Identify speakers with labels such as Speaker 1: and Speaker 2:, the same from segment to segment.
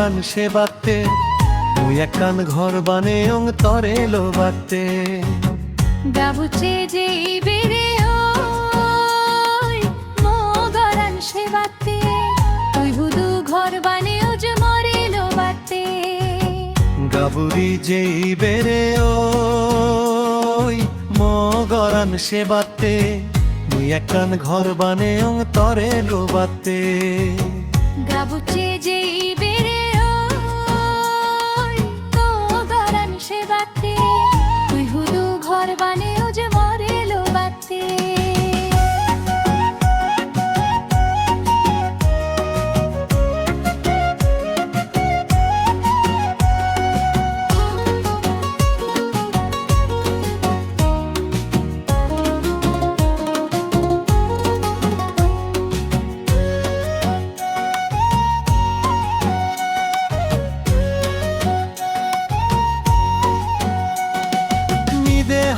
Speaker 1: গরান সে বাতে মুই একান ঘর বানে অং তরে লো বাতে
Speaker 2: গাবুচে যে বেরে ওই মো গরান সে বাতে তুই হুদু ঘর বানে ওজ মরে লো বাতে
Speaker 1: গাবুরি যেই বেরে ওই মো গরান সে বাতে মুই একান ঘর বানে অং তরে লো বাতে
Speaker 2: গাবুচে যে বেরে ওই তো গরান সে বাতে তুই হুদু ঘর বানে ওজ মরে লো বাতে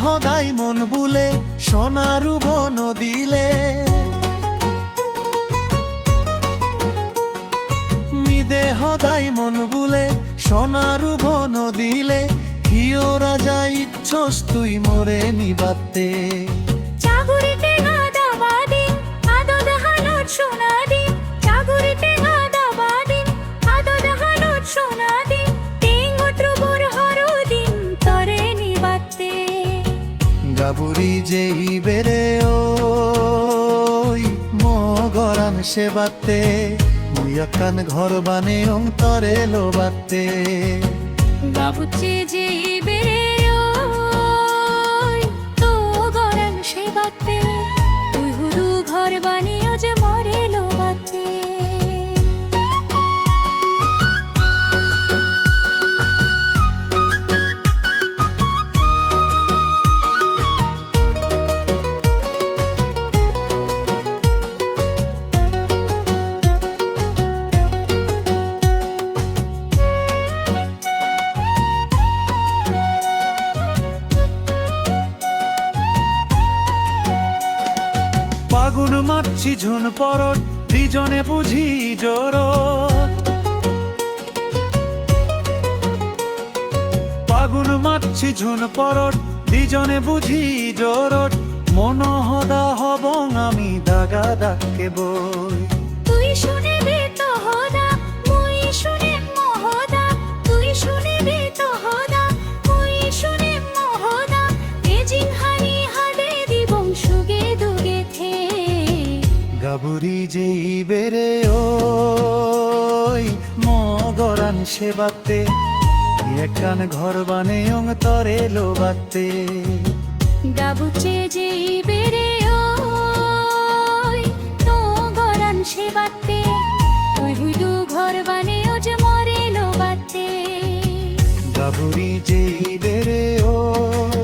Speaker 1: সদাই মন বুলে সোনারু বন দিলে মিদে সদাই মন বুলে সোনারু বন দিলে হিও রাজা ইচ্ছস তুই মোরে নিবাতে
Speaker 2: চাগুরিতে গাদা বাদি আদদ হালত সোনা দি চাগুরিতে গাদা বাদি আদদ হালত সোনা দি টিঙ্গত্র বর হরদিন তরে নিবাতে
Speaker 1: গাবুরি যেই বেরে ওই মো গরান সে বাতে মুই একান ঘর বানে অন্তরে লো বাতে
Speaker 2: গাবুচে যে বেরে ওই তো গরান সে বাতে তুই হুদু ঘর বানে ওজ মরে লো বাতে
Speaker 1: ফাগুন মাছি ঝুন পরট দুজনে বুঝি জোরত ফাগুন মাছি ঝুন পরট দুজনে বুঝি জোরট মন হদা হবং আমি দাগা ডাকে বই
Speaker 2: তুই শুনিবি তো হদা মুই শুনে মহদা তুই শুনিবি তো হদা মুই শুনে মহদা এজিন হানি হাদে দিবং সুগে দুগে থে
Speaker 1: গাবুরি যেই বেরে ওই মো গরান সে বাতে একান ঘর বানে অং তরে লো বাতে
Speaker 2: গাবুচে যে বেরে ওই তো গরান সে বাতে তুই হুদু ঘর বানে ওজ মরে লো বাতে
Speaker 1: গাবুরি যেই বেরে ওই